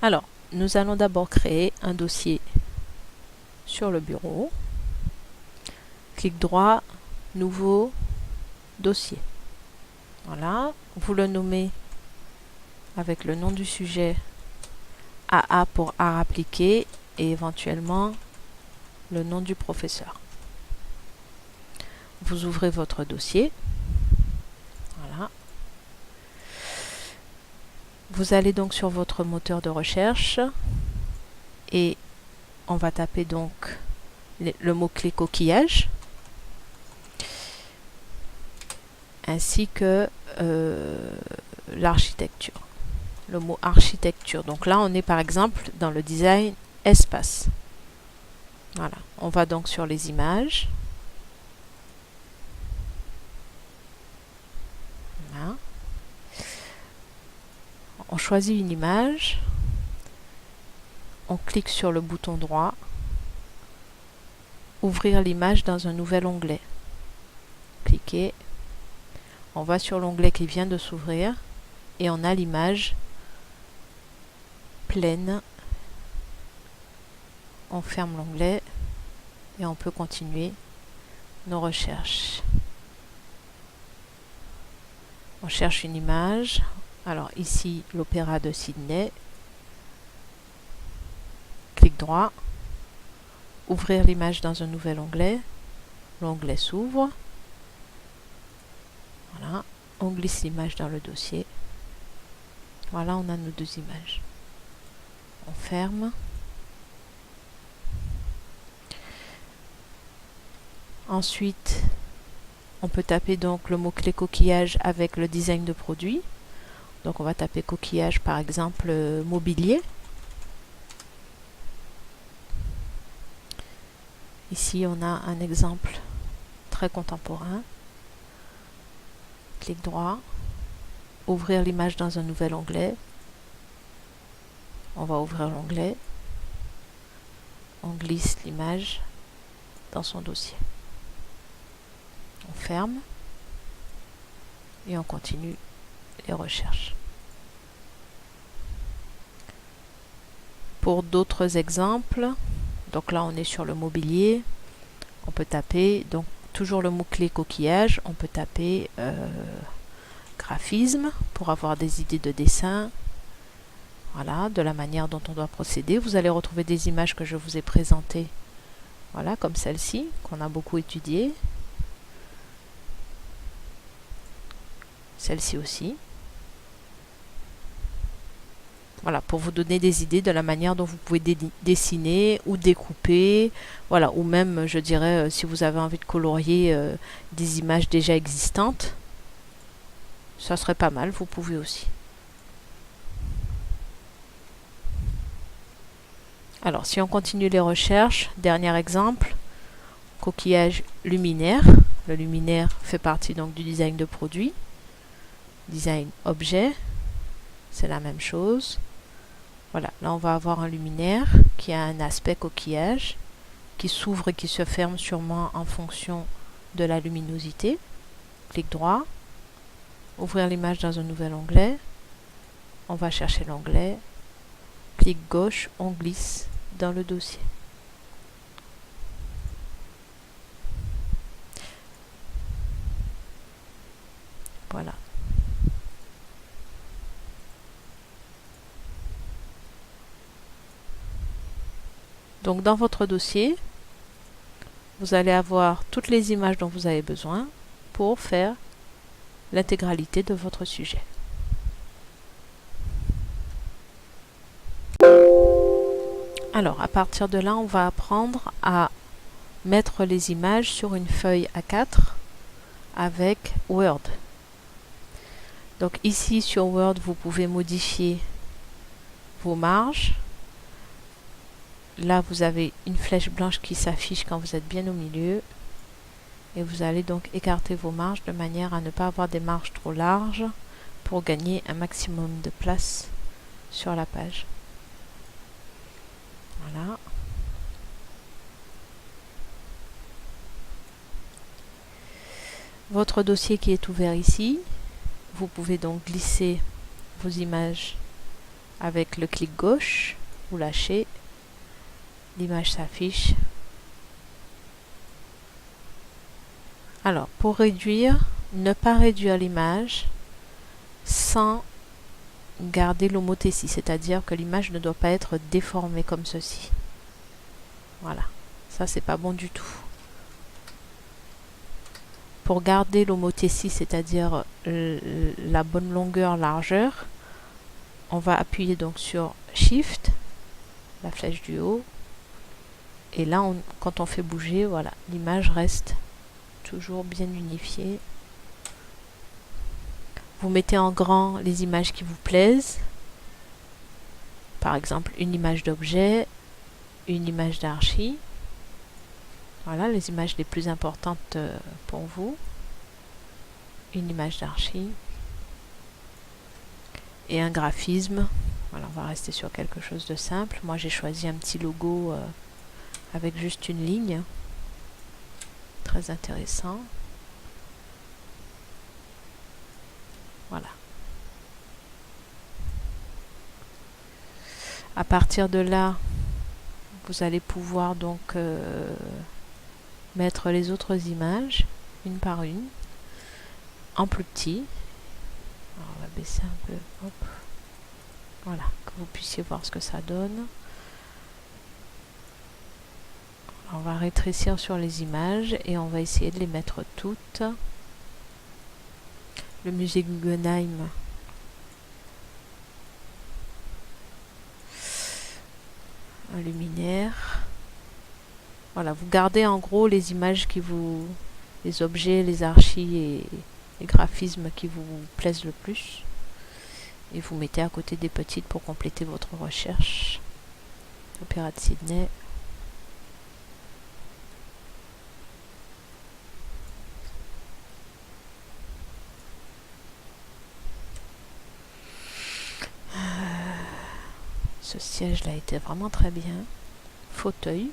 Alors, nous allons d'abord créer un dossier sur le bureau. Clic droit, nouveau dossier. Voilà, vous le nommez avec le nom du sujet AA pour art appliqué et éventuellement le nom du professeur. Vous ouvrez votre dossier. Voilà. Vous allez donc sur votre moteur de recherche et on va taper donc le mot-clé coquillage ainsi que l'architecture. Le mot architecture. Donc là, on est par exemple dans le design espace. Voilà. On va donc sur les images. Voilà. On choisit une image. On clique sur le bouton droit. Ouvrir l'image dans un nouvel onglet. Cliquez. On va sur l'onglet qui vient de s'ouvrir et on a l'image pleine. On ferme l'onglet et on peut continuer nos recherches. On cherche une image. Alors ici, l'Opéra de Sydney. Clic droit. Ouvrir l'image dans un nouvel onglet. L'onglet s'ouvre. Voilà. On glisse l'image dans le dossier. Voilà, on a nos deux images. On ferme. Ensuite, on peut taper donc le mot-clé coquillage avec le design de produit. Donc on va taper coquillage par exemple mobilier. Ici on a un exemple très contemporain. Clic droit. Ouvrir l'image dans un nouvel onglet. On va ouvrir l'onglet. On glisse l'image dans son dossier. On ferme et on continue les recherches. Pour d'autres exemples, donc là on est sur le mobilier, on peut taper donc toujours le mot-clé coquillage, on peut taper graphisme pour avoir des idées de dessin. Voilà, de la manière dont on doit procéder. Vous allez retrouver des images que je vous ai présentées, voilà, comme celle-ci, qu'on a beaucoup étudiée. Celle-ci aussi. Voilà, pour vous donner des idées de la manière dont vous pouvez dessiner ou découper. Voilà, ou même, je dirais, si vous avez envie de colorier des images déjà existantes, ça serait pas mal, vous pouvez aussi. Alors, si on continue les recherches, dernier exemple, coquillage luminaire. Le luminaire fait partie donc du design de produit. Design objet, c'est la même chose. Voilà, là on va avoir un luminaire qui a un aspect coquillage, qui s'ouvre et qui se ferme sûrement en fonction de la luminosité. Clic droit, ouvrir l'image dans un nouvel onglet. On va chercher l'onglet. Clic gauche, on glisse dans le dossier. Voilà. Donc dans votre dossier, vous allez avoir toutes les images dont vous avez besoin pour faire l'intégralité de votre sujet. Alors à partir de là, on va apprendre à mettre les images sur une feuille A4 avec Word. Donc ici sur Word, vous pouvez modifier vos marges. Là, vous avez une flèche blanche qui s'affiche quand vous êtes bien au milieu. Et vous allez donc écarter vos marges de manière à ne pas avoir des marges trop larges pour gagner un maximum de place sur la page. Voilà. Votre dossier qui est ouvert ici, vous pouvez donc glisser vos images Avec le clic gauche, vous lâchez, l'image s'affiche. Alors, pour réduire, ne pas réduire l'image sans garder l'homothétie, c'est-à-dire que l'image ne doit pas être déformée comme ceci. Voilà, ça c'est pas bon du tout. Pour garder l'homothétie, c'est-à-dire la bonne longueur, largeur, on va appuyer donc sur Shift, la flèche du haut, et là, quand on fait bouger, voilà, l'image reste toujours bien unifiée. Vous mettez en grand les images qui vous plaisent. Par exemple, une image d'objet, une image d'archi. Voilà, les images les plus importantes pour vous. Une image d'archi. Et un graphisme. Voilà, on va rester sur quelque chose de simple. Moi, j'ai choisi un petit logo avec juste une ligne. Très intéressant. Voilà. À partir de là, vous allez pouvoir donc mettre les autres images, une par une, en plus petit. Alors, on va baisser un peu. Hop. Voilà, que vous puissiez voir ce que ça donne. On va rétrécir sur les images et on va essayer de les mettre toutes. Le musée Guggenheim. Un luminaire. Voilà, vous gardez en gros les images qui vous... les objets, les archis et les graphismes qui vous plaisent le plus. Et vous mettez à côté des petites pour compléter votre recherche. Opéra de Sydney. Ce siège là était vraiment très bien. Fauteuil.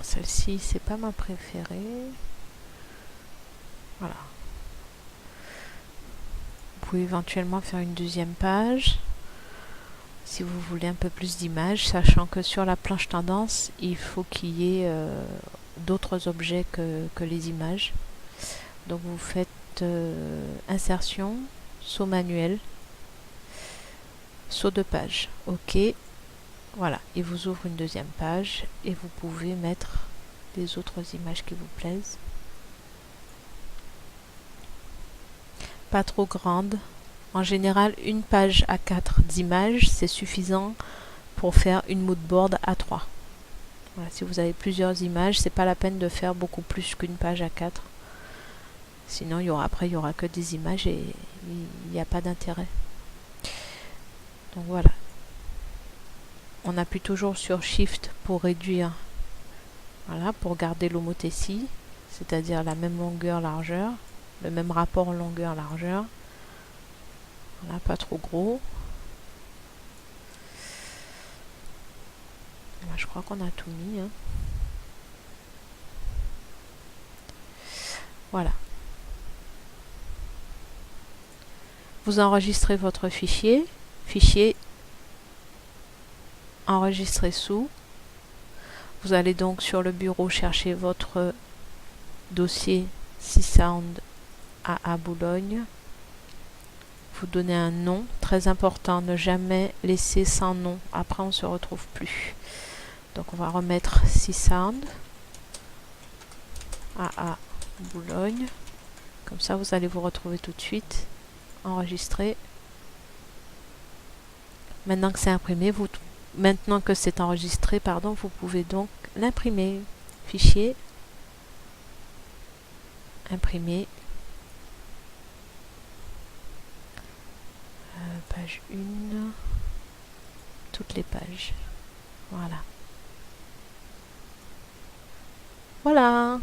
Celle-ci, c'est pas ma préférée. Voilà. Vous pouvez éventuellement faire une deuxième page si vous voulez un peu plus d'images, sachant que sur la planche tendance, il faut qu'il y ait d'autres objets que les images. Donc vous faites insertion, saut manuel, saut de page. OK. Voilà, il vous ouvre une deuxième page et vous pouvez mettre les autres images qui vous plaisent. Pas trop grande. En général, une page A4 d'images, c'est suffisant pour faire une moodboard A3. Voilà, si vous avez plusieurs images, c'est pas la peine de faire beaucoup plus qu'une page A4. Sinon, il y aura que des images et il n'y a pas d'intérêt. Donc voilà. On appuie toujours sur Shift pour réduire, voilà, pour garder l'homothétie, c'est-à-dire la même longueur, largeur, le même rapport longueur, largeur. Voilà, pas trop gros. Là, je crois qu'on a tout mis. Hein. Voilà. Vous enregistrez votre fichier. Fichier enregistrer sous. Vous allez donc sur le bureau chercher votre dossier Csound AA Boulogne. Vous donnez un nom, très important, ne jamais laisser sans nom, après on ne se retrouve plus. Donc on va remettre Csound AA Boulogne, comme ça vous allez vous retrouver tout de suite, enregistrer. Maintenant que c'est imprimé, maintenant que c'est enregistré, pardon, vous pouvez donc l'imprimer. Fichier, imprimer. Page 1, toutes les pages. Voilà. Voilà.